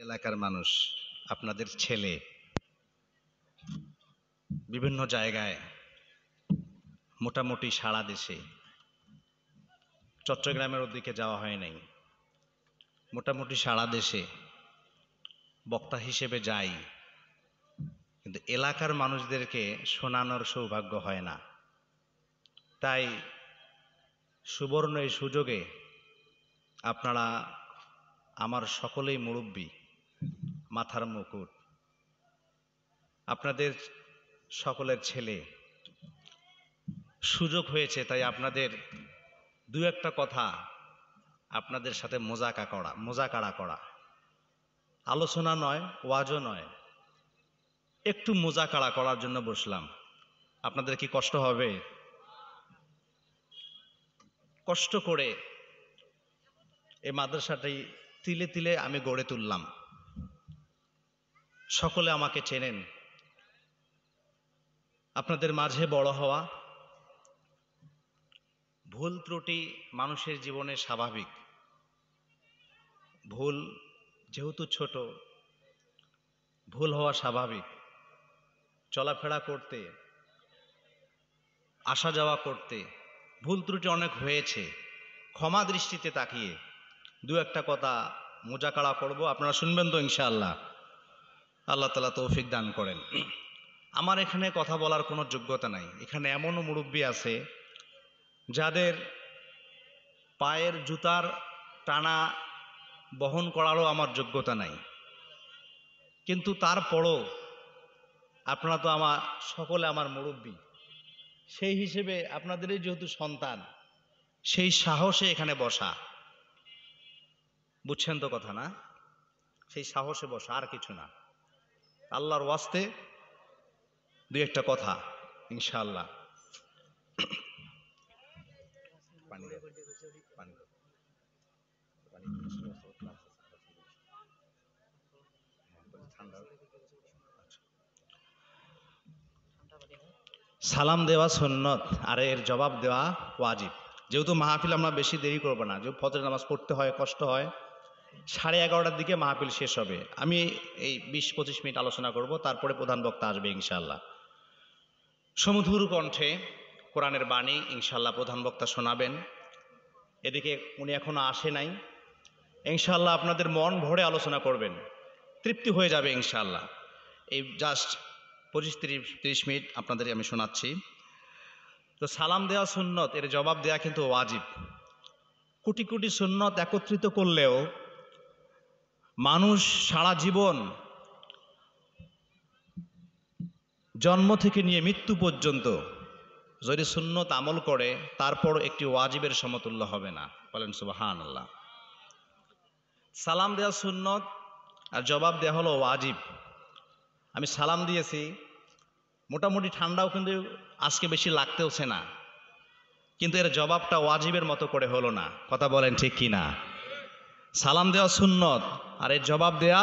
এলাকার মানুষ, আপনাদের ছেলে বিভিন্ন জায়গায় মোটামুটি সারা দেশে, চট্টগ্রামের ওদিকে যাওয়া হয় নাই, মোটামুটি সারা দেশে বক্তা হিসেবে যাই, কিন্তু এলাকার মানুষদেরকে শোনানোর সৌভাগ্য হয় না। তাই সুবর্ণ এই সুযোগে আপনারা আমার সকলেই মুরব্বী, মাথার মুকুট, আপনাদের সকলের ছেলে, সুযোগ হয়েছে তাই আপনাদের দু একটা কথা আপনাদের সাথে মোজাকারা করা, আলোচনা নয়, ওয়াজও নয়, একটু মোজাকারা করার জন্য বসলাম। আপনাদের কি কষ্ট হবে? কষ্ট করে এই মাদ্রাসাটাই তিলে তিলে আমি গড়ে তুললাম। সকলে আমাকে চেনেন। আপনাদের মাঝে বড় হওয়া, ভুল ত্রুটি মানুষের জীবনে স্বাভাবিক। ভুল যেহেতু ছোট, ভুল হওয়া স্বাভাবিক। চলাফেরা করতে, আসা যাওয়া করতে ভুল ত্রুটি অনেক হয়েছে। ক্ষমা দৃষ্টিতে তাকিয়ে দু একটা কথা মোজাকারা করব, আপনারা শুনবেন তো ইনশাআল্লাহ? আল্লাহ তাআলা তৌফিক দান করেন। আমার এখানে কথা বলার কোনো যোগ্যতা নাই। এখানে এমনও মুরব্বী আছে যাদের পায়ের জুতার টানা বহন করারও আমার যোগ্যতা নাই, কিন্তু তারপরও আপনারা তো আমার সকলে আমার মুরব্বী, সেই হিসেবে আপনাদেরই যেহেতু সন্তান, সেই সাহসে এখানে বসা। বুঝছেন তো কথা না? সেই সাহসে বসা, আর কিছু না। আল্লাহর ওয়াস্তে দুই একটা কথা ইনশাআল্লাহ। সালাম দেওয়া সুন্নত আর এর জবাব দেওয়া ওয়াজিব। যেহেতু মাহফিল আমরা বেশি দেরি করব না, যেহেতু ফজরের নামাজ পড়তে হয়, কষ্ট হয়, 11:30টার দিকে মাহফিল শেষ হবে। আমি এই 20-25 মিনিট আলোচনা করব, তারপরে প্রধান বক্তা আসবে ইনশাআল্লাহ। সমধুর কণ্ঠে কোরআনের বাণী ইনশাআল্লাহ প্রধান বক্তা শোনাবেন। এদিকে উনি এখনো আসে নাই, ইনশাআল্লাহ আপনাদের মন ভরে আলোচনা করবেন, তৃপ্তি হয়ে যাবে ইনশাআল্লাহ। এই জাস্ট 25-30 মিনিট আপনাদের আমি শোনাচ্ছি। তো সালাম দেওয়া সুন্নত, এর জবাব দেওয়া কিন্তু ওয়াজিব। কোটি কোটি সুন্নত একত্রিত করলেও মানুষ সারা জীবন, জন্ম থেকে নিয়ে মৃত্যু পর্যন্ত যদি সুন্নত আমল করে, তারপর একটি ওয়াজিবের সমতুল্য হবে না। বলেন সুবহানাল্লাহ। সালাম দেওয়া সুন্নত আর জবাব দেওয়া হলো ওয়াজিব। আমি সালাম দিয়েছি, মোটামুটি ঠান্ডাও কিন্তু আজকে বেশি লাগতেওছে না, কিন্তু এর জবাবটা ওয়াজিবের মতো করে হলো না। কথা বলেন ঠিক কি না? সালাম দেওয়া সুন্নত আর এর জবাব দেয়া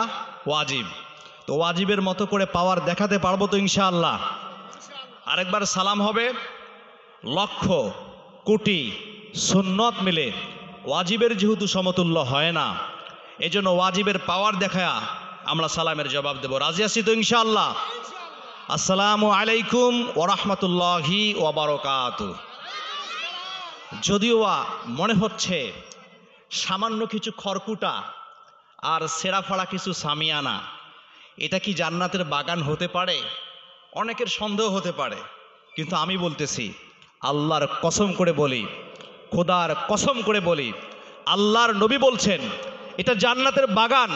ওয়াজিব। তো ওয়াজিবের মতো করে পাওয়ার দেখাতে পারবো তো ইনশাআল্লাহ? আরেকবার সালাম হবে, লক্ষ কোটি সুন্নত মিলে ওয়াজিবের যেহেতু সমতুল্য হয় না, এজন্য ওয়াজিবের পাওয়ার দেখায়া আমরা সালামের জবাব দেব। রাজি আছি তো ইনশাআল্লাহ? আসসালামু আলাইকুম ওয়া রাহমাতুল্লাহি ওয়া বারাকাতুহু। যদিও মনে হচ্ছে সামান্য কিছু খড়কুটা আর সেরাফাড়া কিছু সামিয়ানা, এটা কি জান্নাতের বাগান হতে পারে? অনেকের সন্দেহ হতে পারে, কিন্তু আমি বলতেছি, আল্লাহর কসম করে বলি, খোদার কসম করে বলি, আল্লাহর নবী বলছেন এটা জান্নাতের বাগান।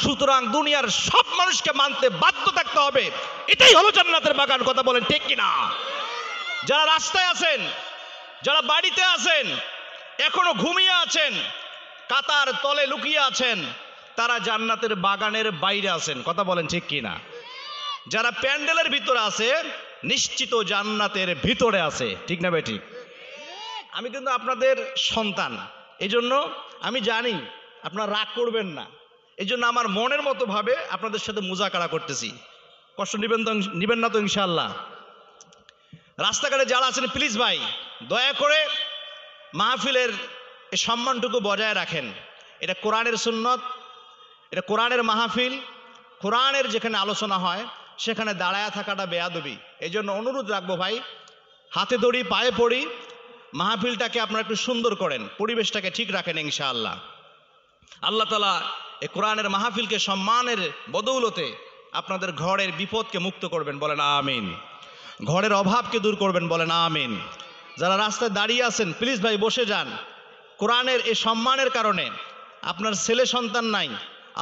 সুতরাং দুনিয়ার সব মানুষকে মানতে বাধ্য থাকতে হবে, এটাই হলো জান্নাতের বাগান। কথা বলেন ঠিক কিনা? যারা রাস্তায় আছেন, যারা বাড়িতে আছেন, এখনো ঘুমিয়ে আছেন, কাতার তলে লুকিয়ে আছেন, তারা জান্নাতের বাগানের বাইরে আছেন। কথা বলেন ঠিক কিনা? যারা প্যান্ডেলের ভিতরে আছে, নিশ্চিত জান্নাতের ভিতরে আছে। ঠিক না বেঠিক? আমি কিন্তু আপনাদের সন্তান, এই জন্য আমি জানি আপনারা রাগ করবেন না, এই জন্য আমার মনের মতো ভাবে আপনাদের সাথে মুজাকারা করতেছি। কষ্ট নিবেন না তো ইনশাআল্লাহ? রাস্তাঘাটে যারা আছেন, প্লিজ ভাই দয়া করে মাহফিলের এই সম্মানটুকু বজায় রাখেন। এটা কোরআনের সুন্নত, এটা কোরআনের মাহফিল, কোরআনের যেখানে আলোচনা হয় সেখানে দাঁড়ায়া থাকাটা বেয়াদবি। এই জন্য অনুরোধ রাখবো ভাই, হাতে ধরি পায়ে পড়ি, মাহফিলটাকে আপনারা একটু সুন্দর করেন, পরিবেশটাকে ঠিক রাখেন ইনশাআল্লাহ। আল্লাহ তাআলা এই কোরআনের মাহফিলকে সম্মানের বদৌলতে আপনাদের ঘরের বিপদকে মুক্ত করবেন, বলেন আমিন। ঘরের অভাবকে দূর করবেন, বলেন আমিন। যারা রাস্তায় দাঁড়িয়ে আছেন প্লিজ ভাই বসে যান। কোরআনের এই সম্মানের কারণে আপনার ছেলে সন্তান নাই,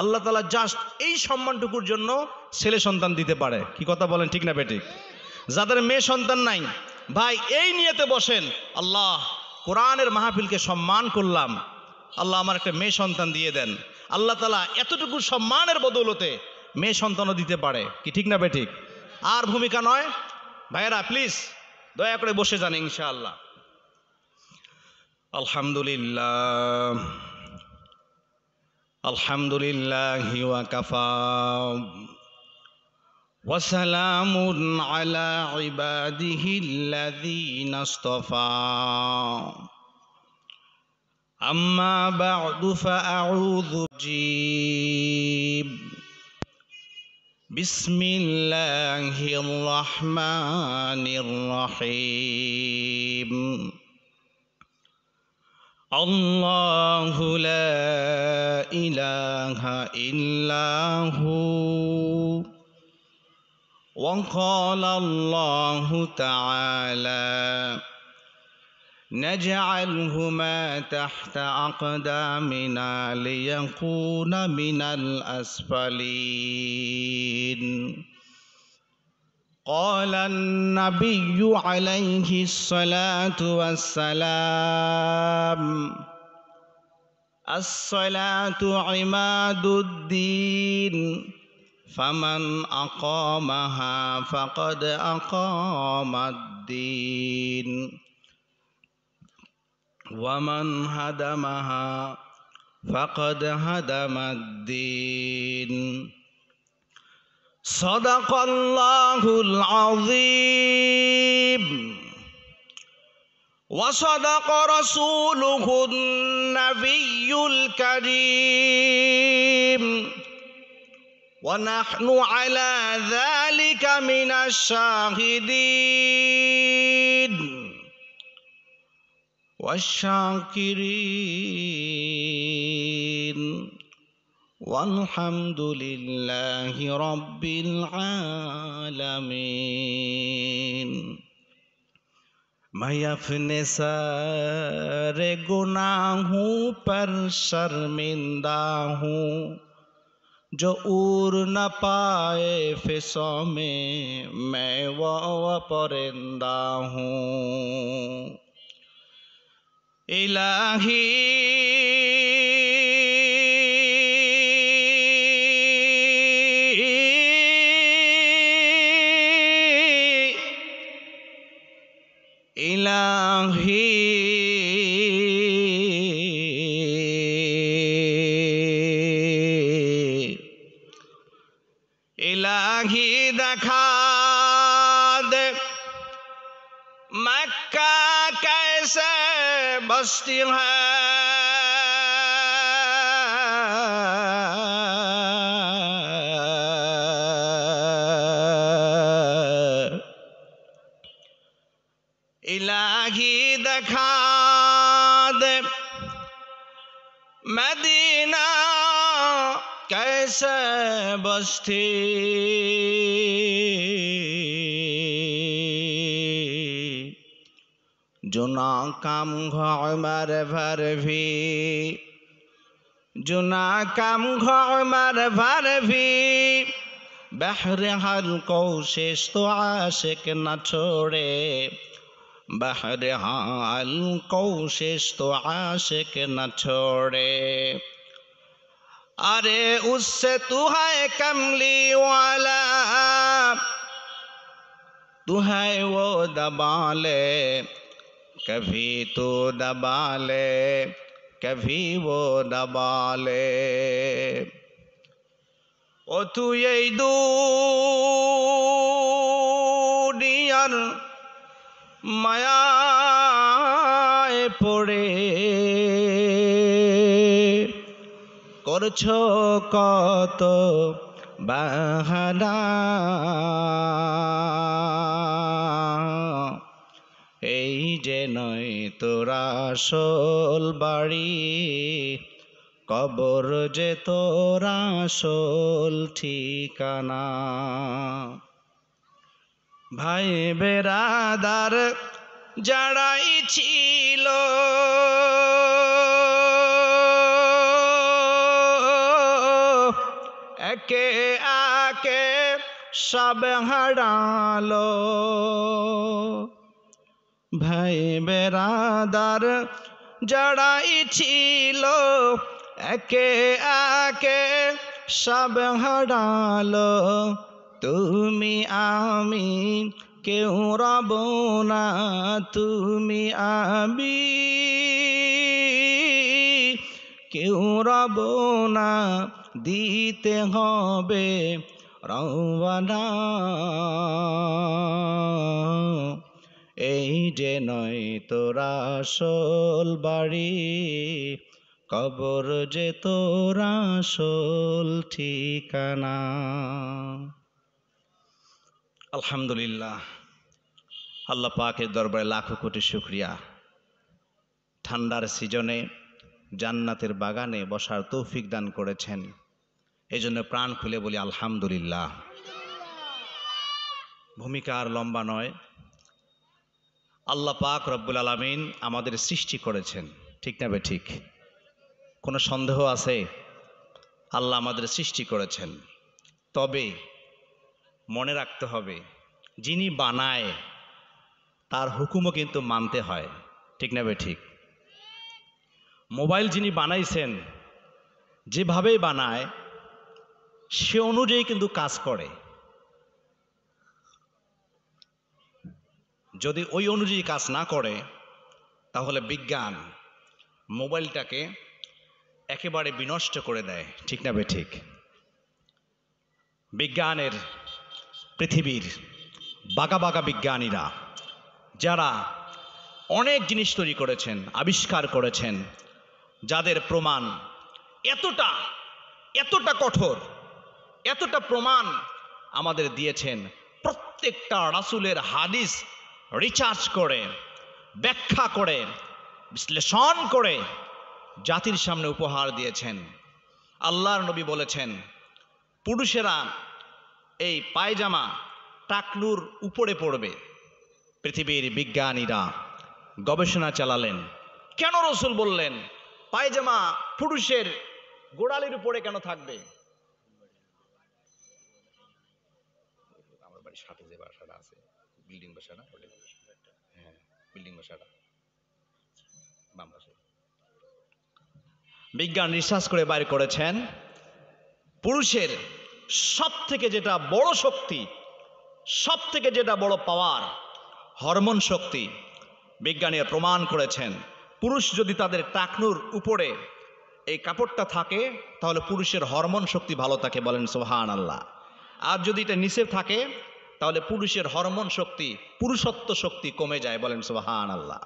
আল্লাহ তাআলা জাস্ট এই সম্মানটুকুর জন্য ছেলে সন্তান দিতে পারে। কি কথা বলেন, ঠিক না বেঠিক? যাদের মেয়ে সন্তান নাই ভাই এই নিয়েতে বসেন, আল্লাহ কোরআনের মাহফিলকে সম্মান করলাম, আল্লাহ আমার একটা মেয়ে সন্তান দিয়ে দেন। আল্লাহ তাআলা এতটুকু সম্মানের বদৌলতে মেয়ে সন্তানও দিতে পারে। কি ঠিক না বেঠিক? আর ভূমিকা নয় ভাইয়েরা, প্লিজ দয়া করে বসে যান ইনশাআল্লাহ। আলহামদুলিল্লাহ, আলহামদুলিল্লাহি ওয়া কাফা ওয়া সালামুন আলা ইবাদিহিল্লাযীনা ইসতাফা। আম্মা বা'দু ফাআউযু জিব বিসমিল্লাহির রহমানির রহিম। আল্লাহু লা ইলাহা ইল্লাহু ওয়া ক্বালা আল্লাহু তাআলা নাজআলহুমা তাহতা আকদামিনা লিয়াকুনা মিনাল আসফালিন। قال النبي عليه الصلاة والسلام الصلاة عماد الدين فمن أقامها فقد أقام الدين ومن هدمها فقد هدم الدين. صدق الله العظيم وصدق رسوله النبي الكريم ونحن على ذلك من الشاهدين والشاكرين والحمد لله رب العالمين. मैं अपने सारे गुनाहों पर शर्मिंदा हूँ, जो उड़ न पाए फिसों में मैं वो परिंदा हूँ। इलाही इलाही इलाही दिखा दे मक्का कैसे बसती है, इलाही दिखा दे मदीना कैसे बसती, जो नाकाम घुमर भर भी, जो नाकाम घुमर भर भी बहरहाल कोशिश तो आशिक न छोड़े, बहरहाल कोशिश तो आशिक न छोड़े। अरे उससे तू है कमली वाला, तू है वो दबा ले, कभी तो दबा ले कभी वो दबा ले। ओ तू ये दुनियार মায়ায় পড়ে করছো কত বাহানা, এই যে নয় তোর আসল বাড়ি, কবর যে তোর আসল ঠিকানা। ভাই বেরাদার যারাই ছিল, একে একে সব হারালো। ভাই বেরাদার যারাই ছিল, একে একে সব হারালো। তুমি আমি কেউ রব না, তুমি আমি কেউ রব না, দিতে হবে রওয়ানা। এই যে নয় তোর আসল বাড়ি, কবর যে তোর আসল ঠিকানা। আলহামদুলিল্লাহ, আল্লাহ পাকের দরবারে লাখো কোটি শুকরিয়া। ঠান্ডার সিজনে জান্নাতের বাগানে বসার তৌফিক দান করেছেন, এই জন্য প্রাণ খুলে বলি আলহামদুলিল্লাহ। ভূমিকা আর লম্বা নয়। আল্লাহ পাক রব্বুল আলামিন আমাদের সৃষ্টি করেছেন, ঠিক না ঠিক? কোনো সন্দেহ আছে? আল্লাহ আমাদের সৃষ্টি করেছেন, তবে মনে রাখতে হবে যিনি বানায় তার হুকুমও কিন্তু মানতে হয়, ঠিক না ঠিক? মোবাইল যিনি বানাইছেন যেভাবেই বানায় সে অনুযায়ী কিন্তু কাজ করে। যদি ওই অনুযায়ী কাজ না করে তাহলে বিজ্ঞান মোবাইলটাকে একেবারে বিনষ্ট করে দেয়, ঠিক না ঠিক? বিজ্ঞানের পৃথিবীর বাঁকা বাঁকা বিজ্ঞানীরা যারা অনেক জিনিস তৈরি করেছেন, আবিষ্কার করেছেন, যাদের প্রমাণ এতটা এতটা কঠোর, এতটা প্রমাণ আমাদের দিয়েছেন, প্রত্যেকটা রাসূলের হাদিস রিসার্চ করে, ব্যাখ্যা করে, বিশ্লেষণ করে জাতির সামনে উপহার দিয়েছেন। আল্লাহর নবী বলেছেন পুরুষেরা এই পায়জামা টাকনুর উপরে পড়বে। পৃথিবীর বিজ্ঞানীরা গবেষণা চালালেন, কেন রাসূল বললেন পায়জামা পুরুষের গোড়ালির উপরে কেন থাকবে? আমার বাড়ির সাথে যে বাসাটা আছে, বিল্ডিং বাসাটা, হ্যাঁ বিল্ডিং বাসাটা বাম পাশে। বিজ্ঞান রিসার্চ করে বাইর করেছেন পুরুষের সব থেকে যেটা বড় শক্তি, সব থেকে যেটা বড় পাওয়ার, হরমোন শক্তি। বিজ্ঞানীরা প্রমাণ করেছেন পুরুষ যদি তাদের টাকনুর উপরে এই কাপড়টা থাকে তাহলে পুরুষের হরমোন শক্তি ভালো থাকে, বলেন সুবহানাল্লাহ। আর যদি এটা নিচে থাকে তাহলে পুরুষের হরমোন শক্তি, পুরুষত্ব শক্তি কমে যায়, বলেন সুবহানাল্লাহ।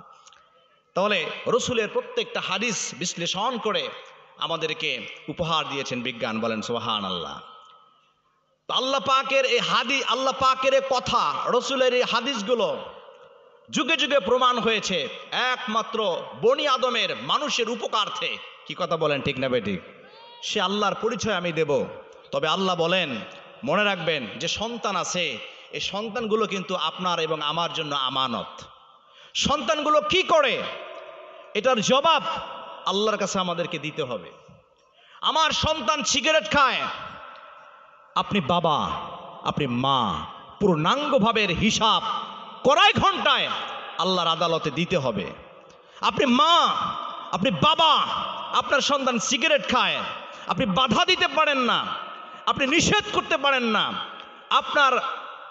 তাহলে রসুলের প্রত্যেকটা হাদিস বিশ্লেষণ করে আমাদেরকে উপহার দিয়েছেন বিজ্ঞান, বলেন সুবহানাল্লাহ। আল্লাহ পাকের এই হাদিস, আল্লাহ পাকের এই কথা, রসুলের এই হাদিসগুলো যুগে যুগে প্রমাণ হয়েছে একমাত্র বনি আদমের মানুষের উপকারার্থে। কি কথা বলেন, ঠিক না বেঠিক? সে আল্লাহর পরিচয় আমি দেব, তবে আল্লাহ বলেন মনে রাখবেন যে সন্তান আছে, এই সন্তানগুলো কিন্তু আপনার এবং আমার জন্য আমানত। সন্তানগুলো কি করে এটার জবাব আল্লাহর কাছে আমাদেরকে দিতে হবে। আমার সন্তান সিগারেট খায়, আপনি বাবা, আপনি মা, পূর্ণাঙ্গভাবে হিসাব কড়াই ঘন্টায় আল্লাহর আদালতে দিতে হবে। আপনি মা, আপনি বাবা, আপনার সন্তান সিগারেট খায়, আপনি বাধা দিতে পারেন না, আপনি নিষেধ করতে পারেন না। আপনার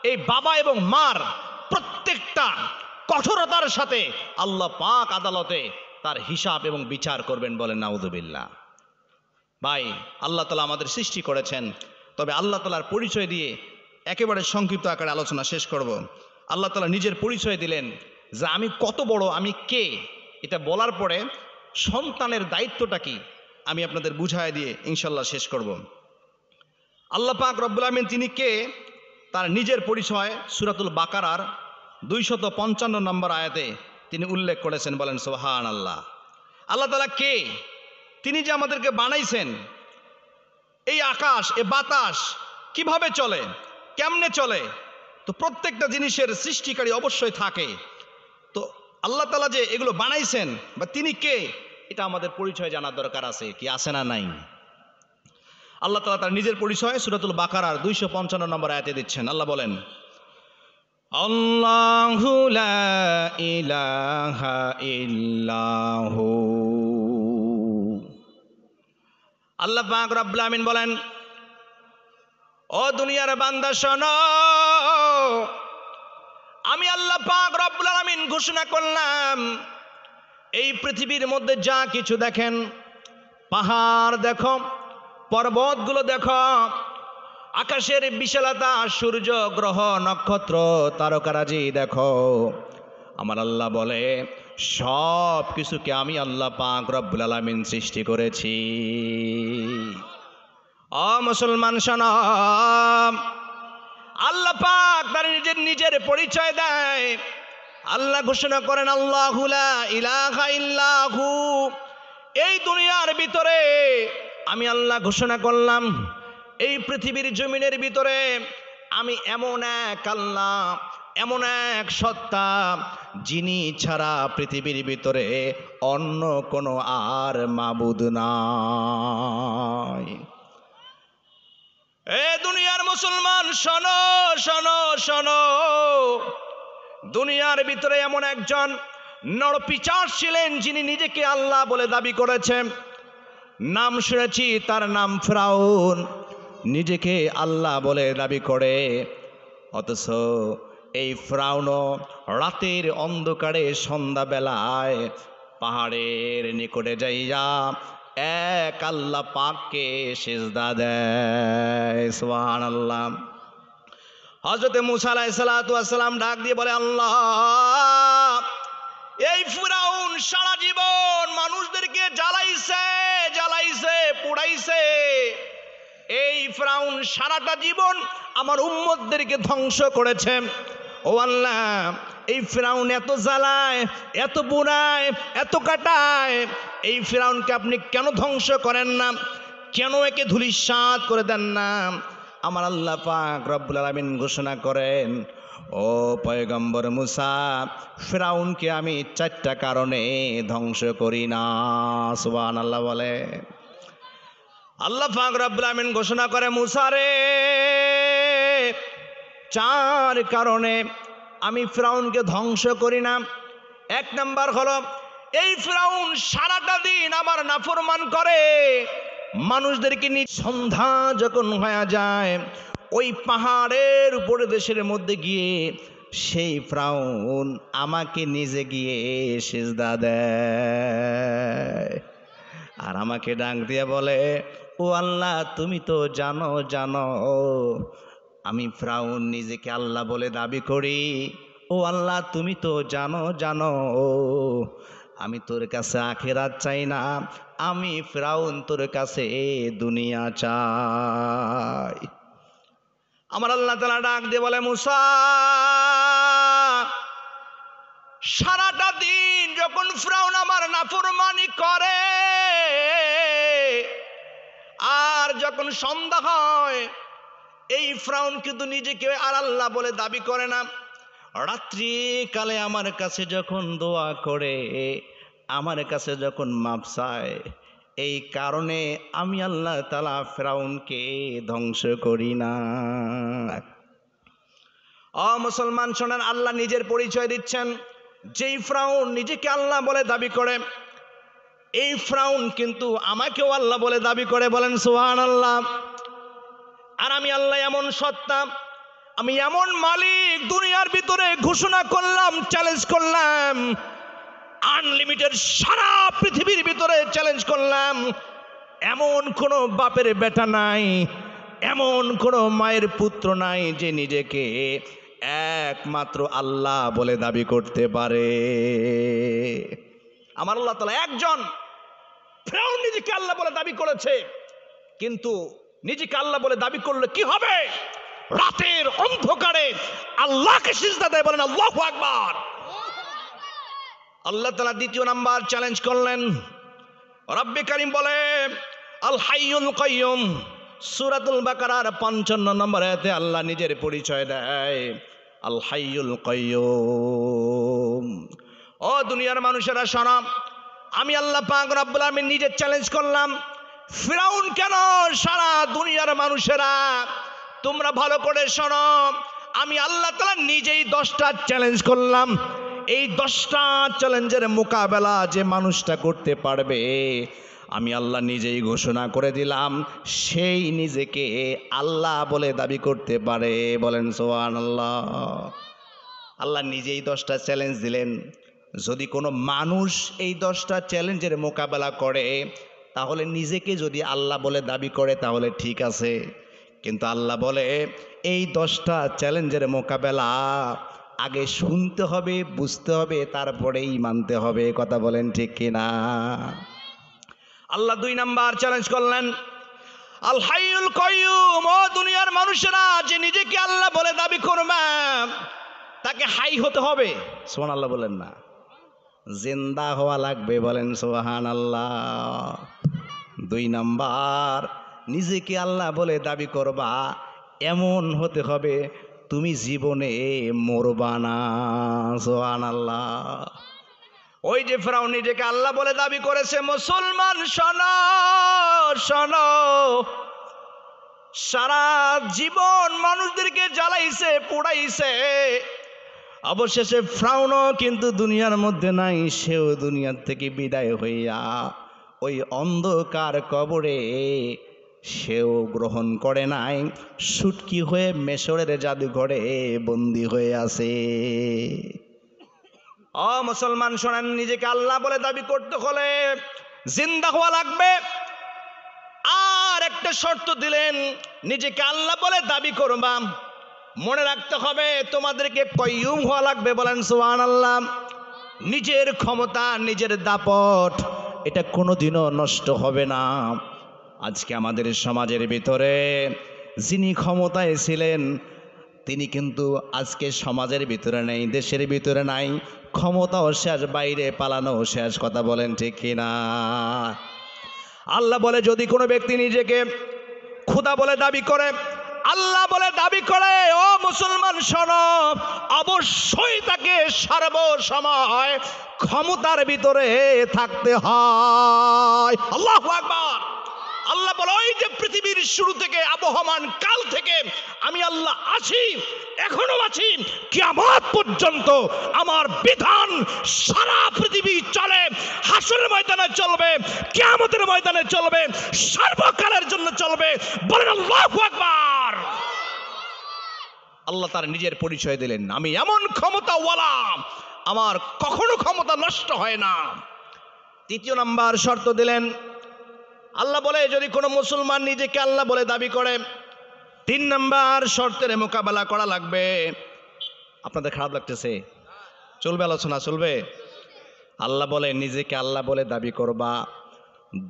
এই বাবা এবং মার প্রত্যেকটা কঠোরতার সাথে আল্লাহ পাক আদালতে তার হিসাব এবং বিচার করবেন, বলেন নাউযুবিল্লাহ। ভাই, আল্লাহ তাআলা আমাদের সৃষ্টি করেছেন, তবে আল্লাহ তাআলার পরিচয় দিয়ে একেবারে সংক্ষিপ্ত আকারে আলোচনা শেষ করব। আল্লাহ তাআলা নিজের পরিচয় দিলেন যে আমি কত বড়, আমি কে। এটা বলার পরে সন্তানের দায়িত্বটা কি, আমি আপনাদের বুঝায় দিয়ে ইনশাল্লাহ শেষ করব। আল্লাহ পাক রব্বুল আমিন তিনি কে, তার নিজের পরিচয় সূরাতুল বাকারার 255 নম্বর আয়াতে তিনি উল্লেখ করেছেন। বলেন সুবহানাল্লাহ। আল্লাহ তাআলা কে? তিনি যে আমাদেরকে বানাইছেন, এই আকাশ এ বাতাস কিভাবে চলে, কেমনে চলে, তো প্রত্যেকটা জিনিসের সৃষ্টিকারী অবশ্যই থাকে। তো আল্লাহ তাআলা যে এগুলো বানাইছেন বা তিনি কে, এটা আমাদের পরিচয় জানার দরকার আছে, কি আছে না নাই? আল্লাহ তাআলা তার নিজের পরিচয় সূরাতুল বাকারার 255 নম্বর আয়াতে দিচ্ছেন। আল্লাহ বলেন, আল্লাহু লা ইলাহা ইল্লাহু। আল্লাহ পাক রব্বুল আমিন বলেন, ও দুনিয়ার বান্দা শোনো, আমি আল্লাহ পাক রব্বুল আমিন ঘোষণা করলাম, এই পৃথিবীর মধ্যে যা কিছু দেখেন, পাহাড় দেখো, পর্বতগুলো দেখো, আকাশের বিশালতা, সূর্য, গ্রহ, নক্ষত্র, তারকারাজি দেখো, আমার আল্লাহ বলে সব কিছুকে আমি আল্লাহ পাক রব্বুল আলামিন সৃষ্টি করেছি। ও মুসলমান শোনো, আল্লাহ পাক তার নিজের পরিচয় দেয়। আল্লাহ ঘোষণা করেন, আল্লাহু লা ইলাহা ইল্লাহু। এই দুনিয়ার ভিতরে আমি আল্লাহ ঘোষণা করলাম, এই পৃথিবীর জমিনের ভিতরে আমি এমন এক আল্লাহ, এমন এক সত্তা, যিনি ছাড়া পৃথিবীর ভিতরে অন্য কোনো আর মাবুদ নাই। এ দুনিয়ার মুসলমান শোনো শোনো শোনো, দুনিয়ার ভিতরে এমন একজন নরপিশাচ ছিলেন, যিনি নিজেকে আল্লাহ বলে দাবি করেছেন। নাম শুনেছি, তার নাম ফিরাউন। নিজেকে আল্লাহ বলে দাবি করে, অথচ এই ফিরাউনও রাতের অন্ধকারে সন্ধ্যাবেলায় পাহাড়ের নিকটে যাইয়া এক আল্লাহ পাককে সিজদা দেয়। সুবহানাল্লাহ। হযরত মুসা আলাইহিস সালাতু ওয়াস সালাম ডাক দিয়ে বলে, আল্লাহ, এই ফিরাউন সারা জীবন মানুষদেরকে জ্বালাইছে জ্বালাইছে পুড়াইছে, এই ফিরাউন সারাটা জীবন আমার উম্মতদেরকে ধ্বংস করেছে। ও আল্লাহ, এই ফিরাউন এত জ্বালায়, এত পুড়ায়, এত কাটায়, এই ফিরাউনকে আপনি কেন ধ্বংস করেন না, কেন একে ধূলিসাৎ করে দেন না? আমার আল্লাহ পাক রব্বুল আলামিন ঘোষণা করেন, ও পয়গম্বর মুসা, ফিরাউনকে আমি 4টা কারণে ধ্বংস করি না। সুবহানাল্লাহ বলে। আল্লাহ পাক রব্বুল আমিন ঘোষণা করে, মুসা রে, 4 কারণে আমি ফিরাউনকে ধ্বংস করি না। 1 নাম্বার হলো, এই ফিরাউন সারাটা দিন আমার নাফরমান করে, মানুষদেরকে নিয়ে সন্ধ্যা যখন হয়ে যায় ওই পাহাড়ের উপরে দেশের মধ্যে গিয়ে সেই ফিরাউন আমাকে নিজে গিয়ে সিজদা দেয়, আর আমাকে ডাক দিয়ে বলে, ও আল্লাহ, তুমি তো জানো আমি ফিরাউন নিজেকে আল্লাহ বলে দাবি করি। ও আল্লাহ, তুমি তো জানো আমি তোর কাছে আখিরাত চাই না, আমি ফিরাউন তোর কাছে দুনিয়া চাই। আমার আল্লাহ তাআলা ডাক দিয়ে বলে, মুসা, সারাটা দিন যখন ফিরাউন আমার নাফরমানি করে, আর যখন সন্ধ্যা হয়, এই ফিরাউন কিন্তু নিজেকে আর আল্লাহ বলে দাবি করে না। রাত্রি কালে আমার কাছে যখন দোয়া করে, আমার কাছে যখন মাপ চায়, এই কারণে আমি আল্লাহ তাআলা ফিরাউনকে ধ্বংস করি না। ও মুসলমান শোনেন, আল্লাহ নিজের পরিচয় দিচ্ছেন। যেই ফিরাউন নিজেকে আল্লাহ বলে দাবি করে, এই ফিরাউন কিন্তু আমাকেও আল্লাহ বলে দাবি করে। বলেন সুবহানাল্লাহ। আর আমি আল্লাহ এমন সত্তা, আমি এমন মালিক, দুনিয়ার ভিতরে ঘোষণা করলাম, চ্যালেঞ্জ করলাম, আনলিমিটেড সারা পৃথিবীর ভিতরে চ্যালেঞ্জ করলাম, এমন কোনো বাপের বেটা নাই, এমন কোনো মায়ের পুত্র নাই যে নিজেকে একমাত্র আল্লাহ বলে দাবি করতে পারে। আমার আল্লাহ তাআলা একজন, ফিরআউন নিজেকে আল্লাহ বলে দাবি করেছে, কিন্তু নিজেকে আল্লাহ বলে দাবি করলে কি হবে? রাতের অন্ধকারে আল্লাহকে সিজদা দেয়। বলেন আল্লাহু আকবার। আল্লাহ তাআলা দ্বিতীয় নাম্বার চ্যালেঞ্জ করলেন। রব্বে কারীম বলে আল হাইয়ুল কাইয়ুম, সূরাতুল বাকারার 55 নম্বর আয়াতে আল্লাহ নিজের পরিচয় দেয়, আল হাইয়ুল কাইয়ুম। ও দুনিয়ার মানুষেরা শোনো, আমি আল্লাহ পাক রব্বুল আলামিন নিজে চ্যালেঞ্জ করলাম। ফিরআউন কেন, সারা দুনিয়ার মানুষেরা তোমরা ভালো করে শোনো, আমি আল্লাহ তাআলা নিজেই 10টা চ্যালেঞ্জ করলাম। এই 10টা চ্যালেঞ্জের মোকাবেলা যে মানুষটা করতে পারবে, আমি আল্লাহ নিজেই ঘোষণা করে দিলাম সেই নিজেকে আল্লাহ বলে দাবি করতে পারে। বলেন সুবহানাল্লাহ। আল্লাহ নিজেই 10টা চ্যালেঞ্জ দিলেন। যদি কোনো মানুষ এই 10টা চ্যালেঞ্জের মোকাবেলা করে, তাহলে নিজেকে যদি আল্লাহ বলে দাবি করে তাহলে ঠিক আছে, কিন্তু আল্লাহ বলে এই 10টা চ্যালেঞ্জের মোকাবেলা আগে শুনতে হবে, বুঝতে হবে, তারপরেই মানতে হবে। কথা বলেন ঠিক কিনা? আল্লাহ 2 নাম্বার চ্যালেঞ্জ করলেন, আল হাইয়ুল কাইয়ুম। ও দুনিয়ার মানুষেরা, যে নিজেকে আল্লাহ বলে দাবি করবে তাকে হাই হতে হবে। সুবহানাল্লাহ বলেন না, জিন্দা হওয়া লাগবে। বলেন সুবহানাল্লাহ। 2 নাম্বার, নিজেকে আল্লাহ বলে দাবি করবা এমন হতে হবে তুমি জীবনে মরবা না। সুবহানাল্লাহ। ওই যে ফিরআউন নিজেকে আল্লাহ বলে দাবি করেছে, মুসলমান শোনো শোনো, সারা জীবন মানুষদেরকে জ্বালাইছে, পোড়াইছে, অবশেষে ফিরআউনও কিন্তু দুনিয়ার মধ্যে নাই। সেও দুনিয়ার থেকে বিদায় হইয়া ওই অন্ধকার কবরে সেও গ্রহণ করে নাই, সুটকি হয়ে মিশরের জাদুঘরে বন্দী হয়ে আছে। ও মুসলমান শোনেন, নিজেকে আল্লাহ বলে দাবি করতে হলে জিন্দা হওয়া লাগবে। আর একটা শর্ত দিলেন, নিজেকে আল্লাহ বলে দাবি করবা, মনে রাখতে হবে তোমাদেরকে কাইয়ুম হওয়া লাগবে। বলেন সুবহানাল্লাহ। নিজের ক্ষমতা, নিজের দাপট, এটা কোনোদিনও নষ্ট হবে না। আজকে আমাদের সমাজের ভিতরে যিনি ক্ষমতায় ছিলেন তিনি কিন্তু আজকে সমাজের ভিতরে নেই, দেশের ভিতরে নাই, ক্ষমতাও শেষ, বাইরে পালানো শেষ। কথা বলেন ঠিক কিনা? আল্লাহ বলে যদি কোনো ব্যক্তি নিজেকে খোদা বলে দাবি করে, আল্লাহ বলে দাবি করে, ও মুসলমান শোনো, অবশ্যই তাকে সর্বসময় ক্ষমতার ভিতরে থাকতে হয়। আল্লাহু আকবার। আল্লাহ বলে ওই যে পৃথিবীর শুরু থেকে আবহমান কাল থেকে আমি আল্লাহ আছি, এখনো আছি, কিয়ামত পর্যন্ত আমার বিধান সারা পৃথিবী চলে, হাসরের ময়দানে চলবে, কিয়ামতের ময়দানে চলবে, সর্বকালের জন্য চলবে। বলেন আল্লাহু আকবার। আল্লাহ তার নিজের পরিচয় দিলেন, আমি এমন ক্ষমতাওয়ালা, আমার কখনো ক্ষমতা নষ্ট হয় না। 3 নাম্বার শর্ত দিলেন। আল্লাহ বলে যদি কোনো মুসলমান নিজেকে আল্লাহ বলে দাবি করে, 3 নাম্বার শর্তের মোকাবেলা করা লাগবে। আপনাদের খারাপ লাগতেছে? চলবে আলোচনা, চলবে। আল্লাহ বলে নিজেকে আল্লাহ বলে দাবি করবা,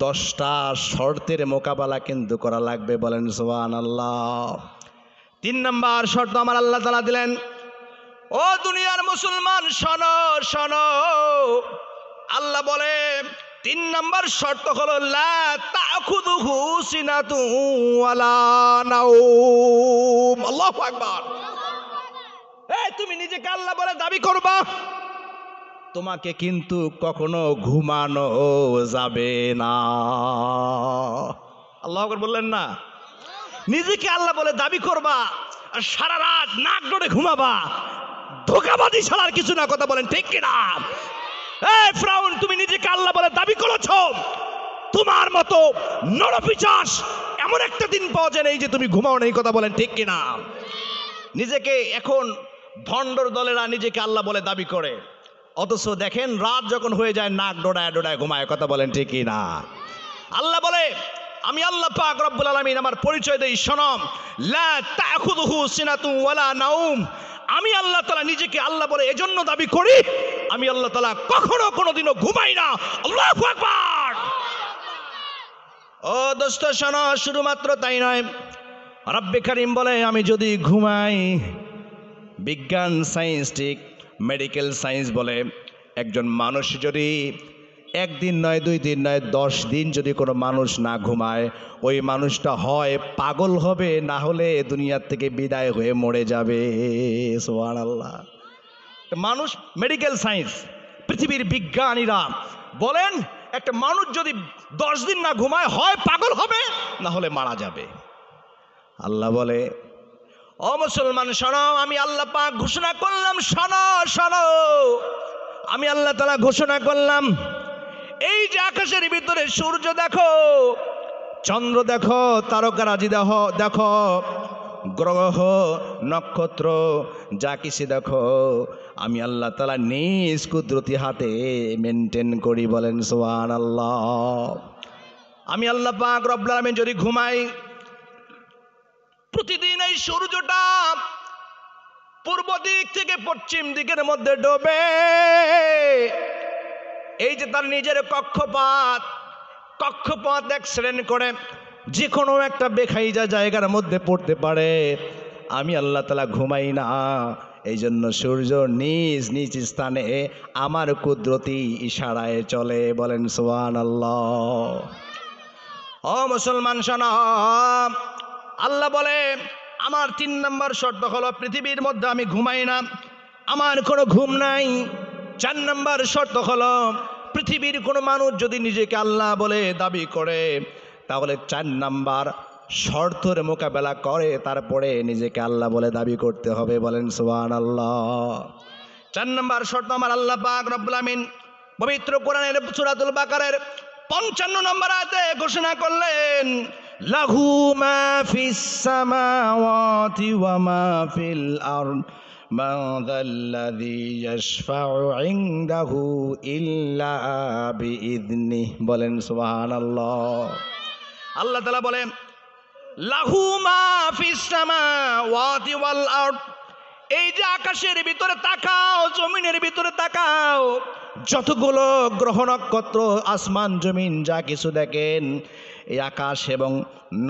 10টা শর্তের মোকাবেলা কিন্তু করা লাগবে। বলেন সুবহানাল্লাহ। 3 নাম্বার শর্ত আমার আল্লাহ তাআলা দিলেন, ও দুনিয়ার মুসলমান শোনো শোনো, আল্লাহ বলে 3 নাম্বার শর্ত হলো লা তাখুযুহু সিনাতু ওয়ালা নাওম। আল্লাহু আকবার। এই তুমি নিজেকে আল্লাহ বলে দাবি করবা, তোমাকে কিন্তু কখনো ঘুমানো যাবে না। আল্লাহু আকবার বললেন না? নিজেকে আল্লাহ বলে দাবি করবা আর সারা রাত নাক ডরে ঘুমাবা, ধোঁকাবাজি ছাড়ার কিছু না। কথা বলেন ঠিক কিনা? এই ফিরআউন, তুমি নিজেকে আল্লাহ বলে দাবি করেছো, তোমার মতো নরপিশাচ এমন একটা দিন পাওয়া যায় এই যে তুমি ঘুমাও নেই। কথা বলেন ঠিক কিনা? নিজেকে এখন ভণ্ডর দলেরা নিজেকে আল্লাহ বলে দাবি করে, অথচ দেখেন রাত যখন হয়ে যায় নাক ডোডায় ডোডায় ঘুমায়। কথা বলেন ঠিক কিনা? আল্লাহ বলে আমি আল্লাহ পাক রব্বুল আলামিন আমার পরিচয় দেই, শোনম, লা তাখুযুহু সিনাতু ওয়ালা নাওম। আমি আল্লাহ তাআলা নিজেকে আল্লাহ বলে এজন্য দাবি করি, আমি আল্লাহ তাআলা কখনো কোনোদিনও ঘুমাই না। আল্লাহু আকবার। ও দোস্ত শোনো, শুধুমাত্র তাই নয়, রব্বে কারীম বলে আমি যদি ঘুমাই, বিজ্ঞান সায়েন্সটিক মেডিকেল সায়েন্স বলে একজন মানুষ যদি একদিন নয় 2 দিন নয় 10 দিন যদি কোনো মানুষ না ঘুমায়, ওই মানুষটা হয় পাগল হবে, না হলে দুনিয়ার থেকে বিদায় হয়ে মরে যাবে। সুবহানাল্লাহ। মানুষ, মেডিকেল সায়েন্স, পৃথিবীর বিজ্ঞানীরা বলেন একটা মানুষ যদি 10 দিন না ঘুমায়, হয় পাগল হবে না হলে মারা যাবে। আল্লাহ বলে, ও মুসলমান শোনো, আমি আল্লাহ পাক ঘোষণা করলাম, শোনো শোনো, আমি আল্লাহ তাআলা ঘোষণা করলাম, এই যে আকাশের ভিতরে সূর্য দেখো, চন্দ্র দেখো, তারকারাজি দেখো, গ্রহ নক্ষত্র যা কিছু দেখো, আমি আল্লাহ তাআলা নিজ কুদরতি হাতে মেনটেন করি। বলেন সুবহানাল্লাহ। আমি আল্লাহ পাক রব্বুল আলামিন যদি ঘুমাই, প্রতিদিন এই সূর্যটা পূর্ব দিক থেকে পশ্চিম দিকের মধ্যে ডোবে, এই যে তার নিজের কক্ষপথ অ্যাক্সিডেন্ট করে যে কোনো একটা বেখাইজা জায়গার মধ্যে পড়তে পারে, আমি আল্লাহ তাআলা ঘুমাই না। এই জন্য সূর্য নিজ নিজ স্থানে আমার কুদরতি ইশারায় চলে। বলেন সুবহানাল্লাহ। ও মুসলমান শোনো, আল্লাহ বলে আমার 3 নম্বর শর্ত হলো পৃথিবীর মধ্যে আমি ঘুমাই না, আমার কোনো ঘুম নাই। 4 নম্বর শর্ত হলো পৃথিবীর কোনো মানুষ যদি নিজেকে আল্লাহ বলে দাবি করে, তাহলে 4 নম্বর শর্তের মোকাবেলা করে তারপরে নিজেকে আল্লাহ বলে দাবি করতে হবে। বলেন সুবহানাল্লাহ। 4 নম্বর শর্ত আমার আল্লাহ পাক রব্বুল আমিন পবিত্র কোরআনের সূরাতুল বাকারার 55 নম্বর আয়াতে ঘোষণা করলেন, লাহু মা ফিস সামাওয়াতি ওয়া মা ফিল আরদ মা যাল্লাযী ইয়াশফাউ ইনদাহু ইল্লা বিইذনিহি। বলেন সুবহানাল্লাহ। আল্লাহ তাআলা বলেন, লাহু মা ফিস সামাওয়াতি ওয়াল আরদ, এই যে আকাশের ভিতরে তাকাও, জমিনের ভিতরে তাকাও, যতগুলো গ্রহ নক্ষত্র, আসমান জমিন যা কিছু দেখেন, এই আকাশ এবং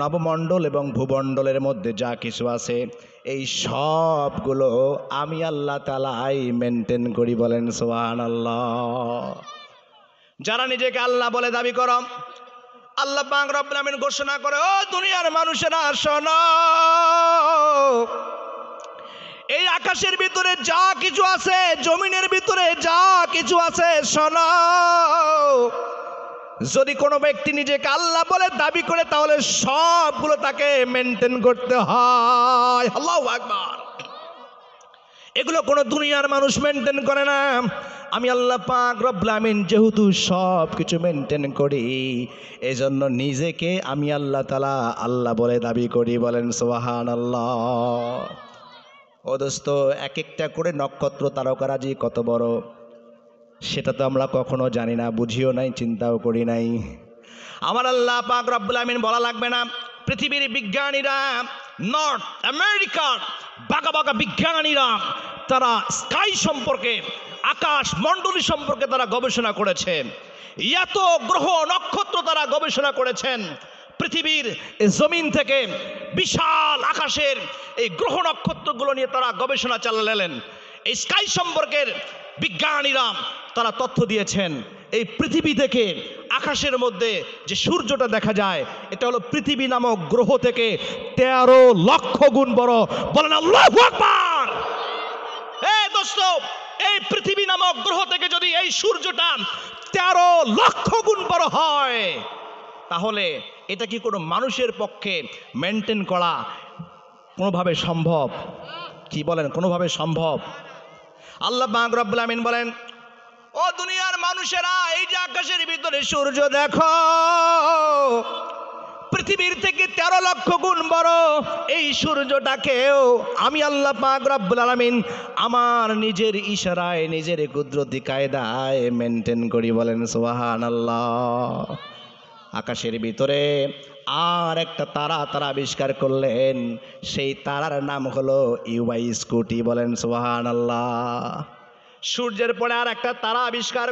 নবমণ্ডল এবং ভূমণ্ডলের মধ্যে যা কিছু আছে, এই সবগুলো আমি আল্লাহ তাআলাই মেনটেন করি। বলেন সুবহানাল্লাহ। যারা নিজেকে আল্লাহ বলে দাবি করো, আল্লাহ পাক রব্বুল আমিন ঘোষণা করে, ও দুনিয়ার মানুষেরা শোনো, এই আকাশের ভিতরে যা কিছু আছে, জমিনের ভিতরে যা কিছু আছে, শোনো, যদি কোনো ব্যক্তি নিজেকে আল্লাহ বলে দাবি করে, তাহলে সবগুলো তাকে মেনটেন করতে হয়। আল্লাহু আকবার। এগুলো কোনো দুনিয়ার মানুষ মেনটেন করে না। আমি আল্লাহ পাক রব্বুল আমিন যেহেতু সব কিছু মেনটেন করি, এজন্য নিজেকে আমি আল্লাহ তাআলা আল্লাহ বলে দাবি করি। বলেন সুবহানাল্লাহ। ও দোস্ত, এক একটা করে নক্ষত্র তারকারাজি কত বড়, সেটা তো আমরা কখনো জানি না, বুঝিও নাই, চিন্তাও করি নাই। আমার আল্লাহ পাক রব্বুল আমিন বলা লাগবে না, পৃথিবীর বিজ্ঞানীরা, নর্থ আমেরিকার বাঁকা বাঁকা বিজ্ঞানীরা, তারা স্কাই সম্পর্কে, আকাশ মণ্ডলী সম্পর্কে তারা গবেষণা করেছেন, এত গ্রহ নক্ষত্র তারা গবেষণা করেছেন। পৃথিবীর জমিন থেকে বিশাল আকাশের এই গ্রহ নক্ষত্রগুলো নিয়ে তারা গবেষণা চালালেন। এই স্কাই সম্পর্কের বিজ্ঞানীরা তারা তথ্য দিয়েছেন, এই পৃথিবী থেকে আকাশের মধ্যে যে সূর্যটা দেখা যায়, এটা হলো পৃথিবী নামক গ্রহ থেকে 13 লক্ষ গুণ বড়। বলেন আল্লাহু আকবার। এই দোস্ত, এই পৃথিবী নামক গ্রহ থেকে যদি এই সূর্যটা 13 লক্ষ গুণ বড় হয়, তাহলে এটা কি কোনো মানুষের পক্ষে মেনটেন করা কোনোভাবে সম্ভব? কি বলেন, কোনোভাবে সম্ভব? আল্লাহ পাক রব্বুল আমিন বলেন, ও দুনিয়ার মানুষেরা, এই যে আকাশের ভিতরে সূর্য দেখো, পৃথিবীর থেকে 13 লক্ষ গুণ বড়। এই সূর্যটাকেও আমি আল্লাহ পাক রব্বুল আলামিন আমার নিজের ইশারায়, নিজের কুদরতি কায়দায় মেনটেন করি। বলেন সুবহানাল্লাহ। আকাশের ভিতরে আর একটা তারা আবিষ্কার করলেন, সেই তারার নাম হলো ইউআই স্কুটি। বলেন সুবহানাল্লাহ। সূর্যের পরে আর একটা তারা আবিষ্কার